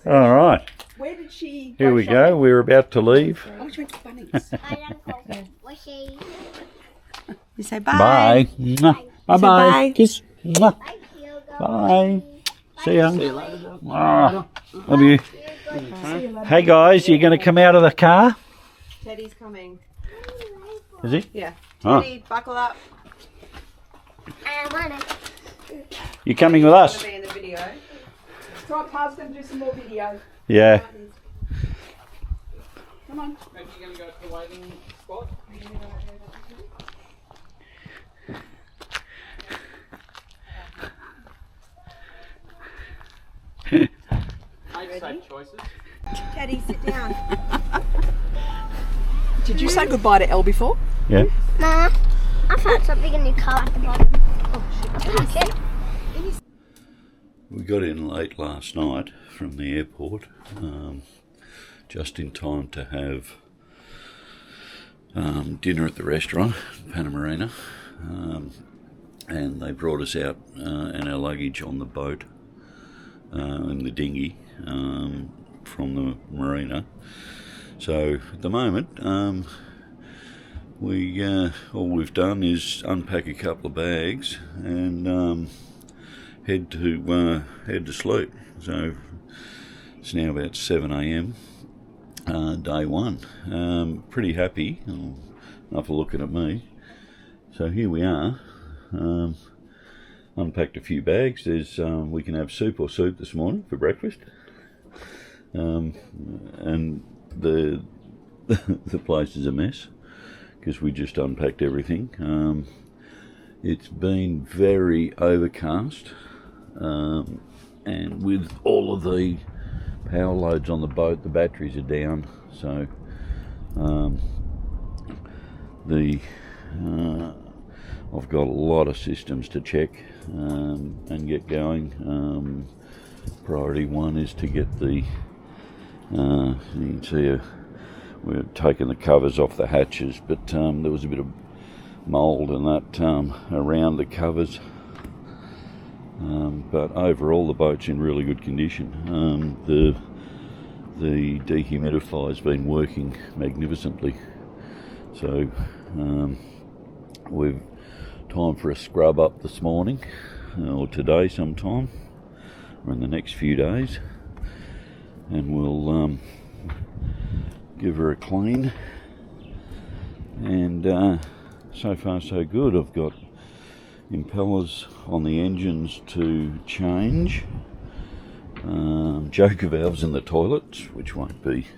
All right. Where did she Here we go. We're about to leave. Oh, she went to Bunnings. Was she? You say bye. Bye. Bye. Say bye. Kiss. Mwah. Bye. See ya. See you later. Love you. Hey guys, you going to come out of the car? Teddy's coming. Is he? Yeah. Oh. Teddy, buckle up. I want to. You coming with us? Be in the video. Come on, Pa's going to do some more video. Yeah. Come on. Maybe you're going to go to the waiting spot? Make safe choices. Teddy, sit down. Did you say goodbye to Elle before? Yeah. Nah, I found something in your car at the bottom. Oh shit. Okay. We got in late last night from the airport, just in time to have dinner at the restaurant, Panama, and they brought us out and our luggage on the boat in the dinghy from the marina. So at the moment, all we've done is unpack a couple of bags and head to sleep. So it's now about 7 a.m. Day one. Pretty happy. Enough of looking at me. So here we are. Unpacked a few bags. There's we can have soup this morning for breakfast. And the the place is a mess because we just unpacked everything. It's been very overcast, and with all of the power loads on the boat, the batteries are down. So I've got a lot of systems to check and get going. Priority one is to get the you can see we're taking the covers off the hatches, but there was a bit of mould and that around the covers, but overall the boat's in really good condition. The dehumidifier's been working magnificently, so we've time for a scrub up this morning or today sometime or in the next few days, and we'll give her a clean. And so far so good. I've got impellers on the engines to change, joker valves in the toilets, which won't be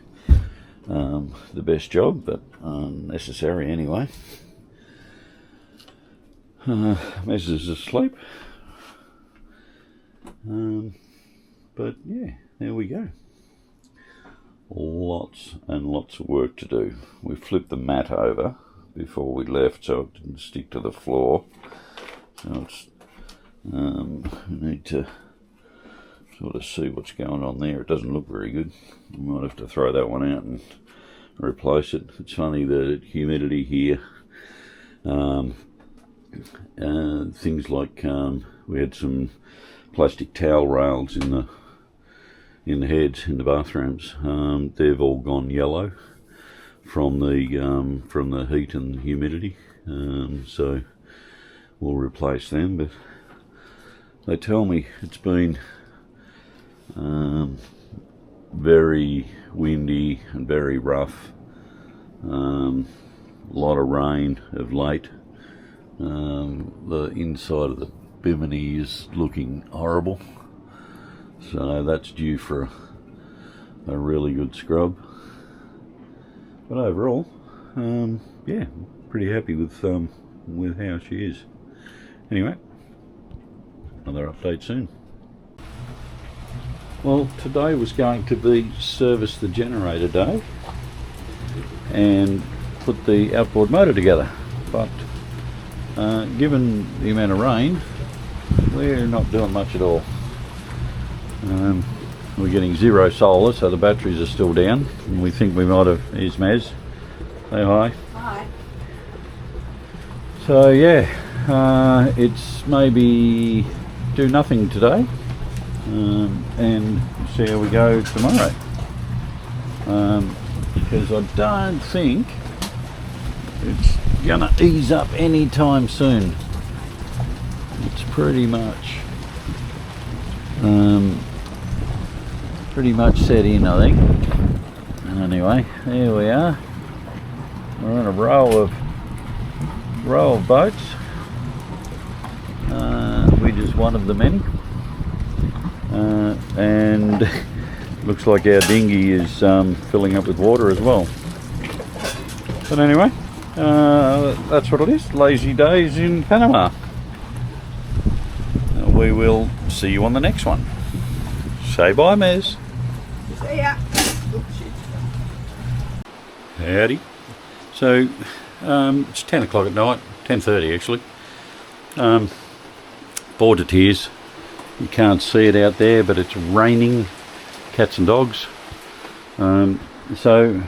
the best job, but necessary anyway. Mez is asleep, but yeah, there we go. Lots and lots of work to do. We flipped the mat over before we left so it didn't stick to the floor. So it's, we need to sort of see what's going on there. It doesn't look very good. We might have to throw that one out and replace it. It's funny, the humidity here. Things like we had some plastic towel rails in the heads in the bathrooms. They've all gone yellow from the heat and humidity. So we'll replace them. But they tell me it's been very windy and very rough. A lot of rain of late. The inside of the bimini is looking horrible, so that's due for a really good scrub. But overall, yeah, pretty happy with how she is. Anyway, another update soon. Well, today was going to be service the generator day and put the outboard motor together, but given the amount of rain, we're not doing much at all. We're getting zero solar, so the batteries are still down, and we think we might have. Here's Maz. Say hi. Hi. So yeah, it's maybe do nothing today, and see how we go tomorrow. Because I don't think it's gonna ease up anytime soon. It's pretty much set in, I think. Anyway, there we are. We're on a row of boats. We're just one of the many, and looks like our dinghy is filling up with water as well. But anyway, that's what it is. Lazy days in Panama. We will see you on the next one. Say bye, Mez. See ya. Howdy. So it's 10 o'clock at night, 10:30 actually. Bored to tears. You can't see it out there, but it's raining cats and dogs. So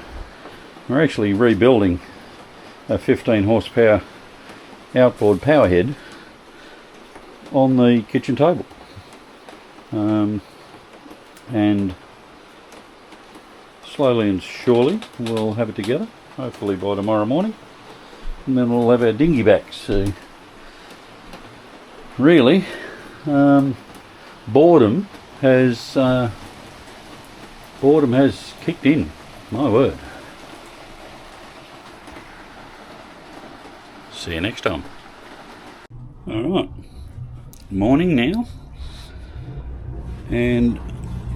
we're actually rebuilding a 15 horsepower outboard power head on the kitchen table. And slowly and surely we'll have it together, hopefully by tomorrow morning, and then we'll have our dinghy back. So really, boredom has kicked in, my word. See you next time. Alright, morning now, and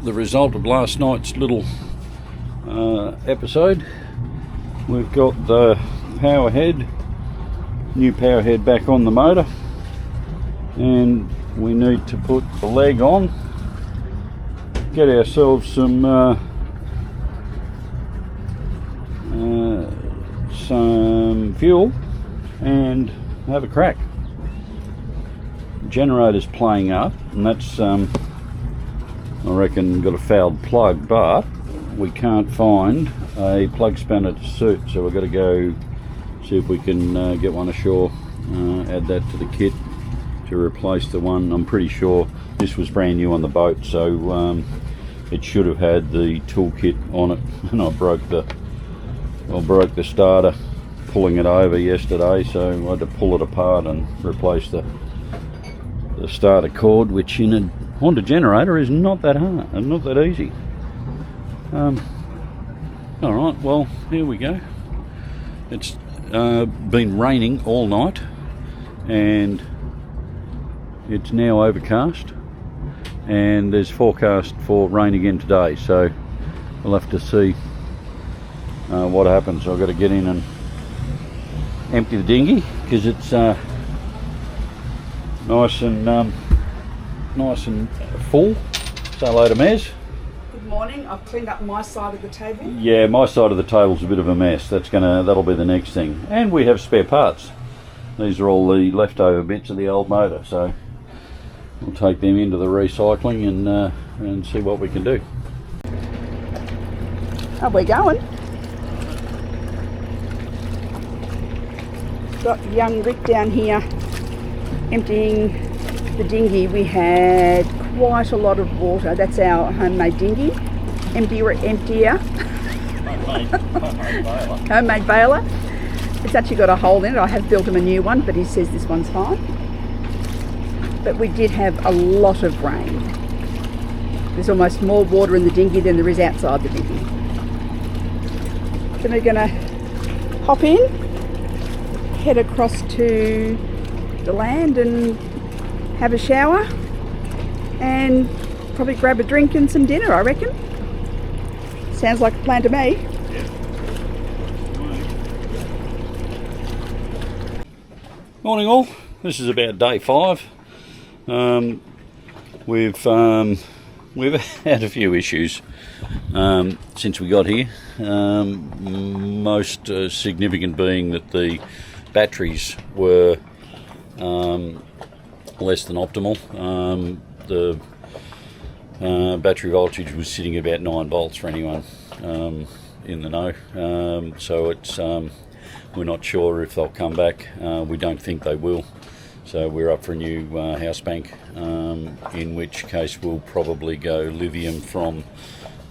the result of last night's little episode, we've got the new power head back on the motor, and we need to put the leg on, get ourselves some fuel and have a crack. Generator's playing up, and that's I reckon got a fouled plug, but we can't find a plug spanner to suit, so we've got to go see if we can get one ashore, add that to the kit to replace the one. I'm pretty sure this was brand new on the boat, so it should have had the toolkit on it, and I broke the starter pulling it over yesterday, so I had to pull it apart and replace the starter cord, which in a Honda generator is not that hard and not that easy. Alright, well, here we go. It's been raining all night, and it's now overcast, and there's forecast for rain again today, so we'll have to see what happens. I've got to get in and empty the dinghy because it's nice and full. Say hello to Mez. Good morning. I've cleaned up my side of the table. Yeah, my side of the table's a bit of a mess. That'll be the next thing. And we have spare parts. These are all the leftover bits of the old motor, so we'll take them into the recycling and see what we can do. Are we going? Got young Rick down here emptying the dinghy. We had quite a lot of water. That's our homemade dinghy. Emptier. Homemade baler. It's actually got a hole in it. I have built him a new one, but he says this one's fine. But we did have a lot of rain. There's almost more water in the dinghy than there is outside the dinghy. So we're going to hop in, head across to the land and have a shower and probably grab a drink and some dinner, I reckon. Sounds like a plan to me. Morning all, this is about day 5. We've had a few issues since we got here, most significant being that the batteries were less than optimal. The battery voltage was sitting about 9 volts for anyone in the know, so it's we're not sure if they'll come back. We don't think they will, So we're up for a new house bank, in which case we'll probably go lithium from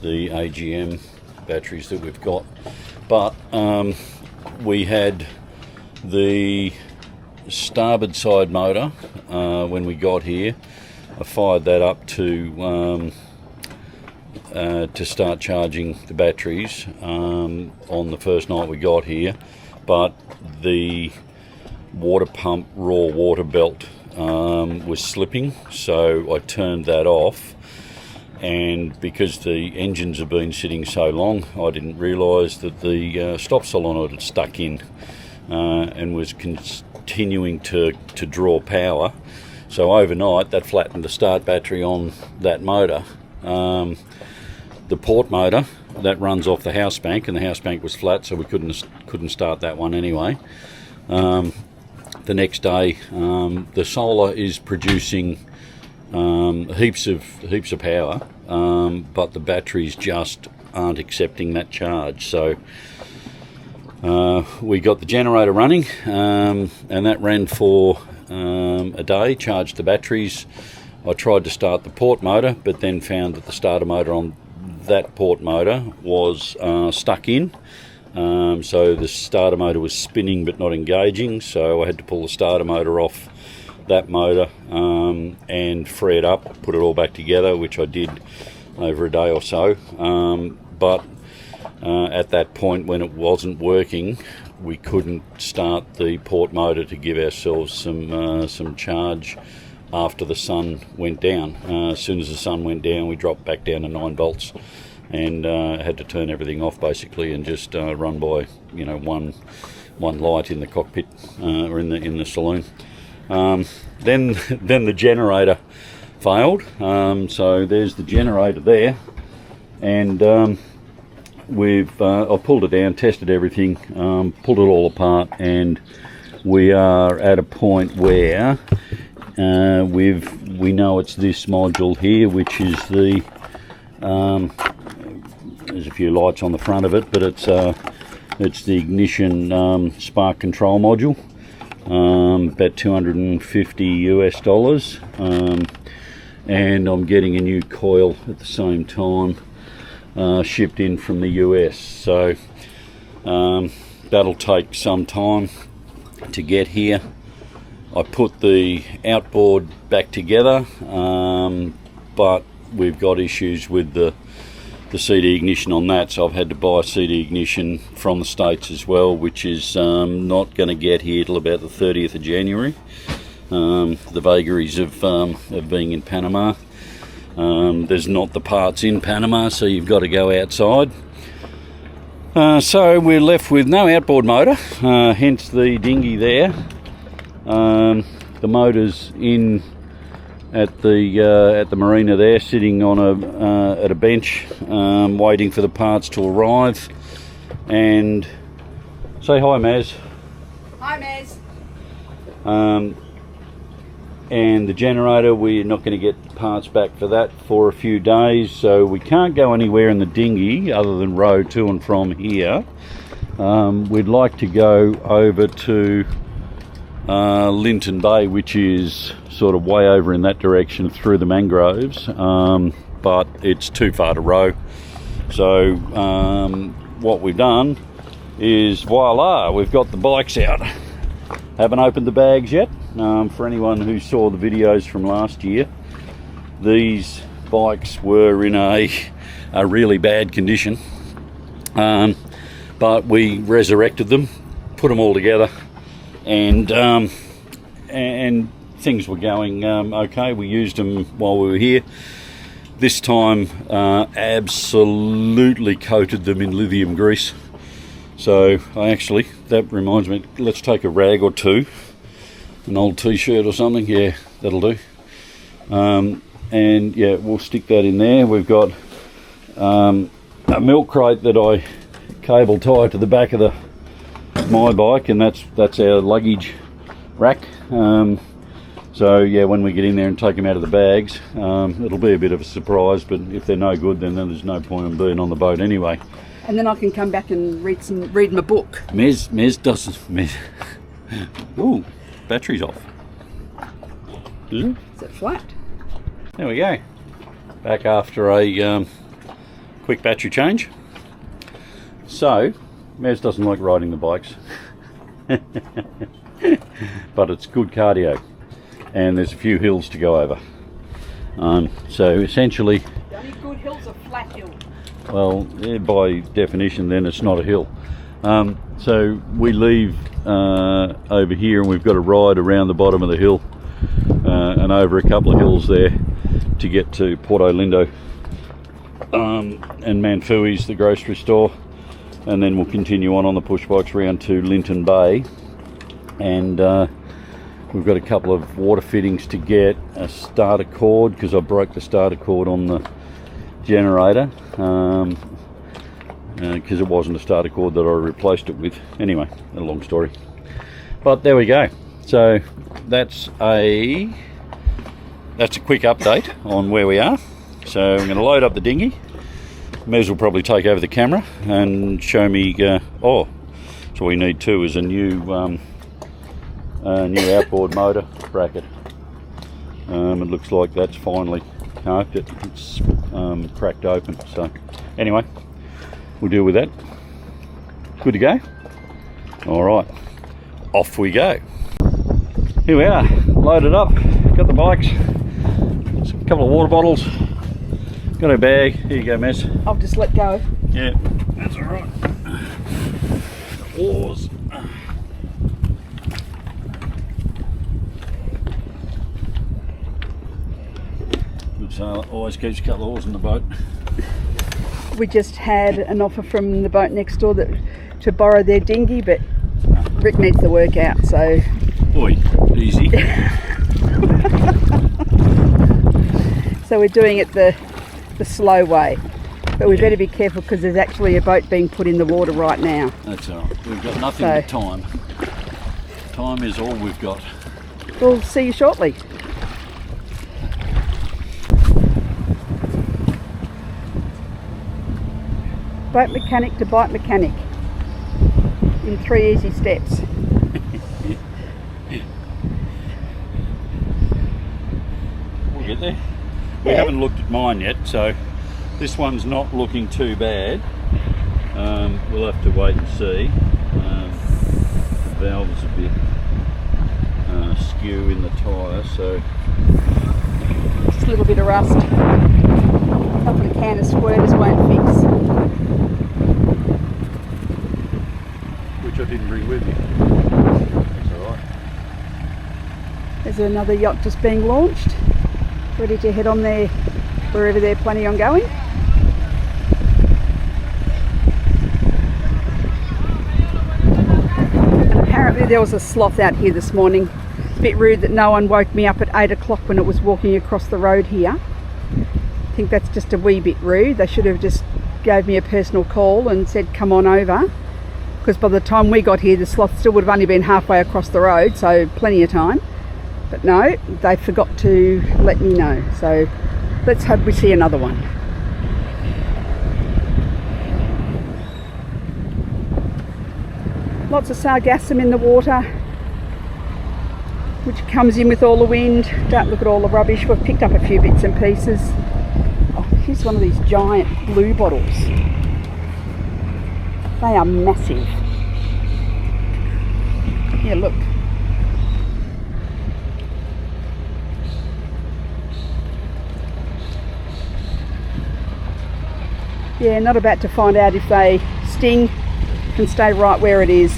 the AGM batteries that we've got. But we had the starboard side motor when we got here. I fired that up to start charging the batteries on the first night we got here, but the water pump raw water belt was slipping, so I turned that off. And because the engines have been sitting so long, I didn't realise that the stop solenoid had stuck in and was continuing to draw power. So overnight that flattened the start battery on that motor. The port motor that runs off the house bank, and the house bank was flat, so we couldn't start that one anyway. The next day, the solar is producing heaps of power, but the batteries just aren't accepting that charge. So we got the generator running, and that ran for a day, charged the batteries. I tried to start the port motor, but then found that the starter motor on that port motor was stuck in. So the starter motor was spinning but not engaging, so I had to pull the starter motor off that motor and free it up, put it all back together, which I did over a day or so. But at that point, when it wasn't working, we couldn't start the port motor to give ourselves some charge after the sun went down. As soon as the sun went down, we dropped back down to 9 volts and had to turn everything off basically and just run by one light in the cockpit or in the saloon. Then the generator failed. So there's the generator there, and I pulled it down, tested everything, pulled it all apart, and we are at a point where we know it's this module here, which is the there's a few lights on the front of it, but it's the ignition spark control module, about $250 US, and I'm getting a new coil at the same time, shipped in from the US. So that'll take some time to get here. I put the outboard back together, but we've got issues with the CD ignition on that, so I've had to buy CD ignition from the States as well, which is not going to get here till about the 30th of January. The vagaries of being in Panama. There's not the parts in Panama, so you've got to go outside. So we're left with no outboard motor, hence the dinghy there. The motor's in at the marina there, sitting on at a bench, waiting for the parts to arrive. And say hi, Maz. Hi, Maz. And the generator, we're not going to get parts back for that for a few days, so we can't go anywhere in the dinghy other than row to and from here. We'd like to go over to Linton Bay, which is sort of way over in that direction through the mangroves, but it's too far to row. So what we've done is, voila, we've got the bikes out. Haven't opened the bags yet. For anyone who saw the videos from last year, these bikes were in a really bad condition, but we resurrected them, put them all together, and things were going okay. We used them while we were here. This time absolutely coated them in lithium grease. So that reminds me, let's take a rag or two, an old t-shirt or something, yeah, that'll do. And yeah, we'll stick that in there. We've got a milk crate that I cable tie to the back of my bike, and that's our luggage rack. So yeah, when we get in there and take them out of the bags, it'll be a bit of a surprise, but if they're no good, then there's no point in being on the boat anyway. And then I can come back and read my book. Mez doesn't. Ooh, battery's off. Is it? Is it flat? There we go. Back after a quick battery change. So, Mez doesn't like riding the bikes. But it's good cardio. And there's a few hills to go over. So essentially... The only good hills are flat hills. Well, yeah, by definition then it's not a hill. So we leave over here and we've got to ride around the bottom of the hill and over a couple of hills there to get to Porto Lindo and Manfui's, the grocery store, and then we'll continue on the push bikes round to Linton Bay, and we've got a couple of water fittings to get, a starter cord because I broke the starter cord on the generator because it wasn't a starter cord that I replaced it with. Anyway, a long story, but there we go. So that's a quick update on where we are. So I'm going to load up the dinghy. Mez will probably take over the camera and show me so we need too is a new outboard motor bracket. It looks like that's finally carved. It's cracked open. So anyway, we'll deal with that. Good to go? Alright, off we go. Here we are, loaded up, got the bikes, a couple of water bottles, got our bag. Here you go, Mez. I'll just let go. Yeah, that's alright. Oars. Good sailor, always keeps a couple of oars in the boat. We just had an offer from the boat next door to borrow their dinghy, but Rick needs the work out, so... Oi, easy. So we're doing it the slow way. But we better be careful because there's actually a boat being put in the water right now. That's alright, we've got nothing but time. Time is all we've got. We'll see you shortly. Boat mechanic to bike mechanic in 3 easy steps. We'll get there. We haven't looked at mine yet, so this one's not looking too bad. We'll have to wait and see. The valve is a bit skew in the tyre, so Just a little bit of rust. A couple of can of squirters won't fix. which I didn't bring with me. That's alright. There's another yacht just being launched, ready to head on there wherever they're planning on going. And apparently there was a sloth out here this morning. A bit rude that no one woke me up at 8 o'clock when it was walking across the road here. I think that's just a wee bit rude. They should have just gave me a personal call and said come on over, because by the time we got here the sloth still would have only been halfway across the road, so plenty of time. But no, they forgot to let me know, so let's hope we see another one. Lots of sargassum in the water, which comes in with all the wind. Don't look at all the rubbish. We've picked up a few bits and pieces. Oh, here's one of these giant blue bottles. They are massive. Yeah, look. Yeah, not about to find out if they sting. Can stay right where it is.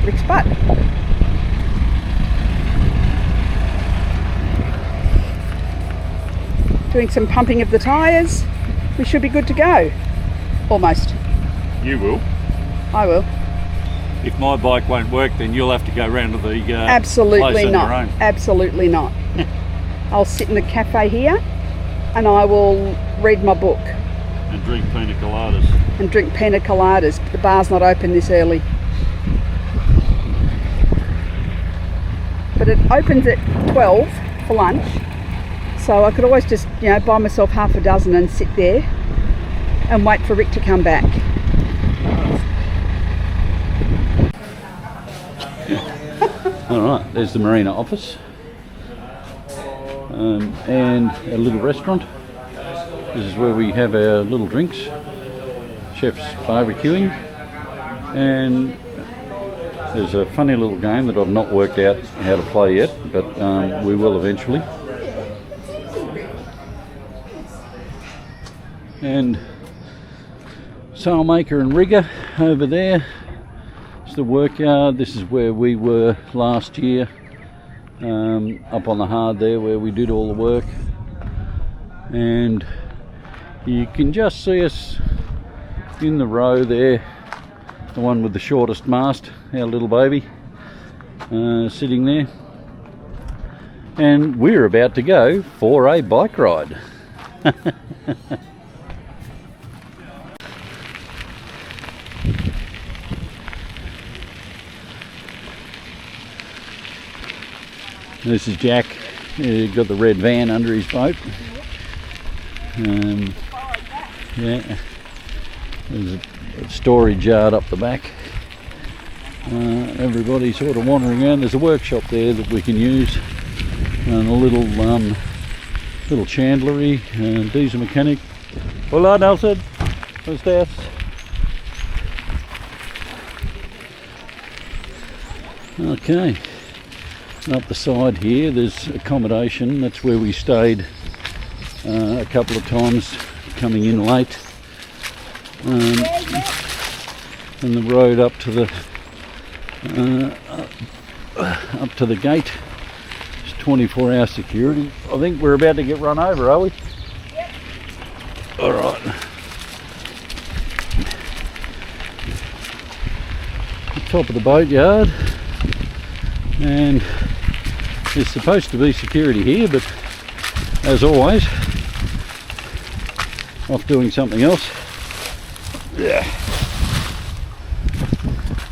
Rick's butt. Doing some pumping of the tyres. We should be good to go. Almost. You will. I will. If my bike won't work, then you'll have to go round to the Absolutely place on not. your own. Absolutely not. I'll sit in the cafe here and I will read my book. And drink pina coladas. And drink pina coladas. The bar's not open this early. But it opens at 12 for lunch. So I could always just, buy myself half a dozen and sit there and wait for Rick to come back. Alright, there's the marina office. And a little restaurant. This is where we have our little drinks. Chef's barbecuing. And there's a funny little game that I've not worked out how to play yet, but we will eventually. And sailmaker and rigger over there. It's the work yard. This is where we were last year, up on the hard there where we did all the work. And you can just see us in the row there, the one with the shortest mast, our little baby, sitting there. And we're about to go for a bike ride. This is Jack. He's got the red van under his boat. Yeah, there's a storage yard up the back. Everybody's sort of wandering around. There's a workshop there that we can use, and a little chandlery, diesel mechanic. Hola, Nelson. What's that? Okay. Up the side here there's accommodation. That's where we stayed a couple of times coming in late, and the road up to the gate is 24-hour security. I think we're about to get run over, are we? Yep. All right. The top of the boatyard, and there's supposed to be security here, but as always, off doing something else. Yeah.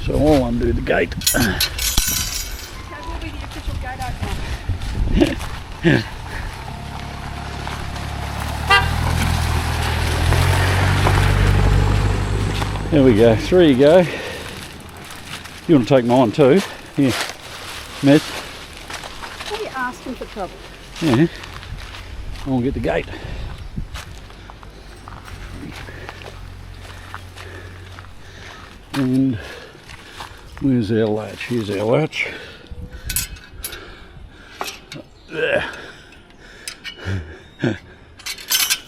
So I'll undo the gate. That will be the official gate opener. There we go. 3 you go. You want to take mine too? Here, Mez. What are you asking for trouble? Yeah. I'll get the gate. And where's our latch? Here's our latch. There.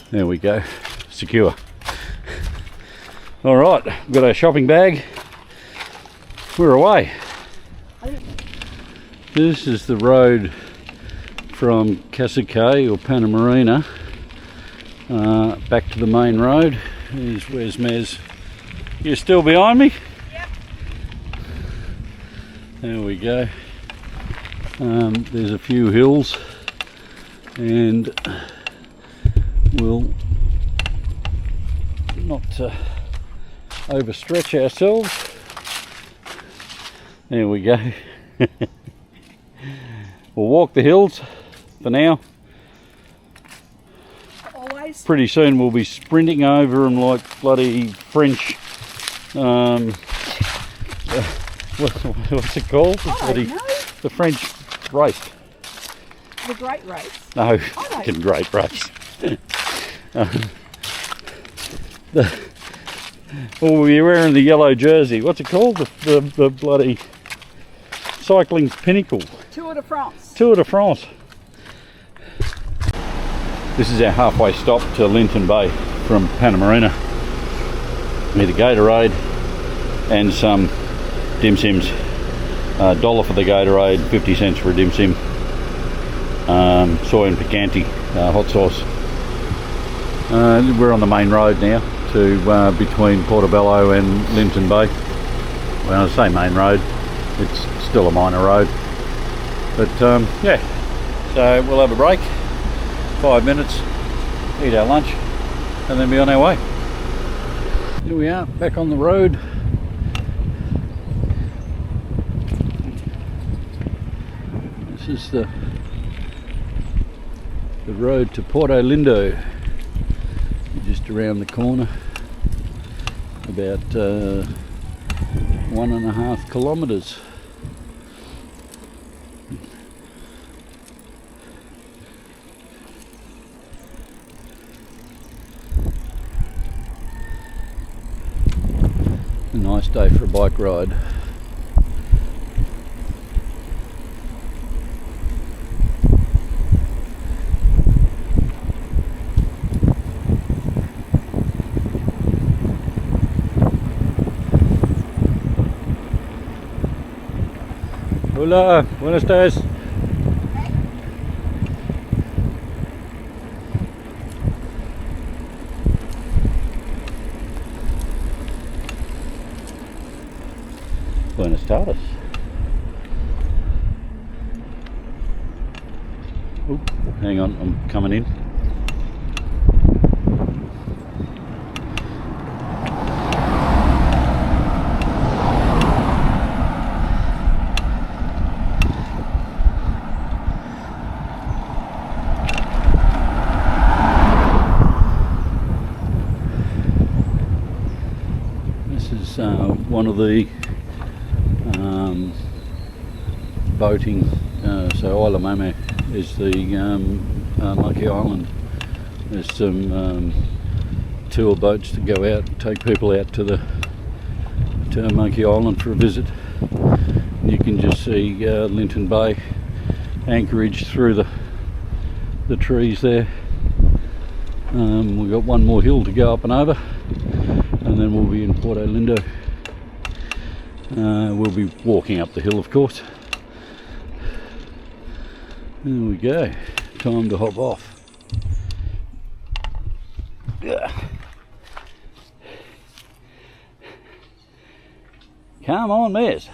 There we go. Secure. All right, we've got our shopping bag. We're away. This is the road from Casacay or Panama back to the main road. Where's Mez? You're still behind me? Yep. There we go. There's a few hills, and we'll not overstretch ourselves. There we go. We'll walk the hills for now. Always. Pretty soon we'll be sprinting over them like bloody French. What's it called? The French race. The Great Race. No, fucking Great Race. Well, you're wearing the yellow jersey. What's it called? The bloody cycling's pinnacle. Tour de France. Tour de France. This is our halfway stop to Linton Bay from Panama. Need a Gatorade and some dim sims. $1 for the Gatorade, 50 cents for a dim sim. Soy and picante hot sauce. We're on the main road now to between Portobello and Linton Bay. When I say main road, it's still a minor road. But yeah, so we'll have a break, 5 minutes, eat our lunch, and then be on our way. Here we are, back on the road. This is the road to Porto Lindo, just around the corner, about 1.5 kilometres. day for a bike ride. Hola, buenas tardes. Buenas tardes. Oh, hang on, I'm coming in. This is one of the boating, so Isla Mame is the Monkey Island. There's some tour boats to go out and take people out to Monkey Island for a visit. And you can just see Linton Bay anchorage through the trees there. We've got one more hill to go up and over, and then we'll be in Porto Lindo. We'll be walking up the hill, of course. There we go. Time to hop off. Yeah. Come on, Miss.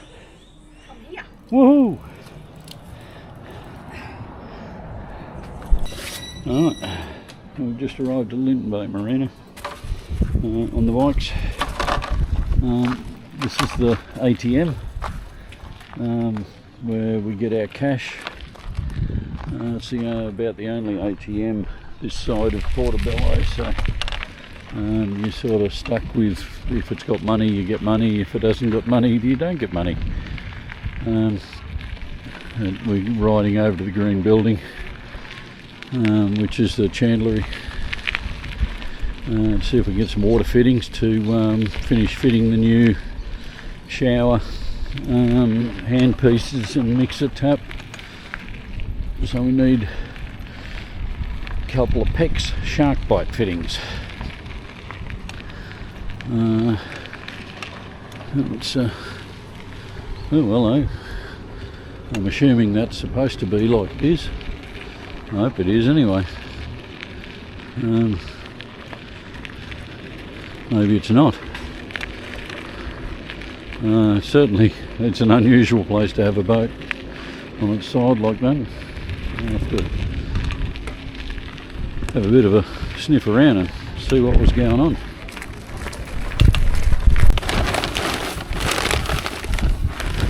Yeah. Woohoo! Alright, we've just arrived at Linton Bay Marina on the bikes. This is the ATM where we get our cash. It's about the only ATM this side of Portobello, so you're sort of stuck with, if it's got money you get money, if it hasn't got money you don't get money. And we're riding over to the green building, which is the chandlery, to see if we can get some water fittings to finish fitting the new shower hand pieces and mixer tap. So we need a couple of PEX shark bite fittings. It's oh well, I'm assuming that's supposed to be like this. I hope it is anyway. Maybe it's not. Certainly it's an unusual place to have a boat on its side like that. I'll have to have a bit of a sniff around and see what was going on.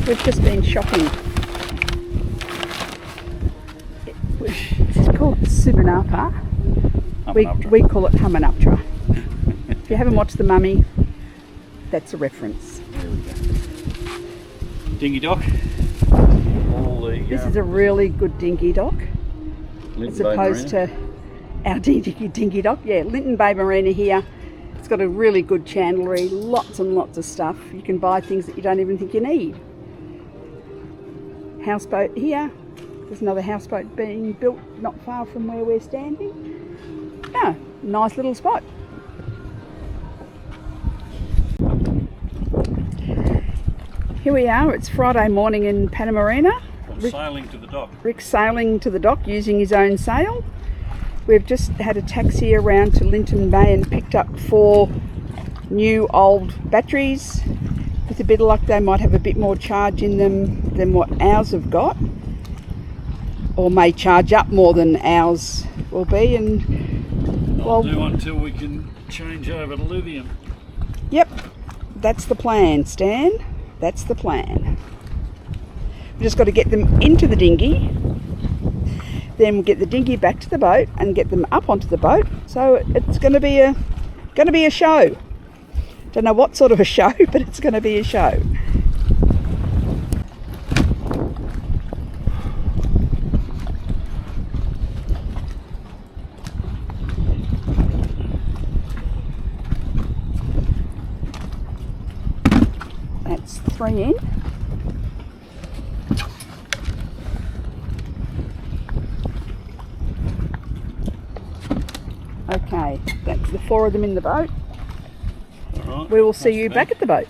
We've just been shopping. This is called Subanapa. We call it Hamanaptra. If you haven't watched The Mummy, that's a reference. There we go. Dinghy dock. This is a really good dinghy dock, as opposed to our dinghy dock. Yeah, Linton Bay Marina here. It's got a really good chandlery, lots and lots of stuff. You can buy things that you don't even think you need. Houseboat here. There's another houseboat being built not far from where we're standing. Yeah, nice little spot. Here we are, it's Friday morning in Panama Marina. Sailing to the dock. Rick's sailing to the dock using his own sail. We've just had a taxi around to Linton Bay and picked up 4 new old batteries. With a bit of luck they might have a bit more charge in them than what ours have got, or may charge up more than ours will be. And I'll do until we can change over to lithium. Yep, that's the plan, Stan. That's the plan. We've just got to get them into the dinghy, then we'll get the dinghy back to the boat and get them up onto the boat. So it's going to be a show. Don't know what sort of a show, but it's going to be a show. That's 3 in. Okay, that's the 4 of them in the boat. All right. We will see you back at the boat.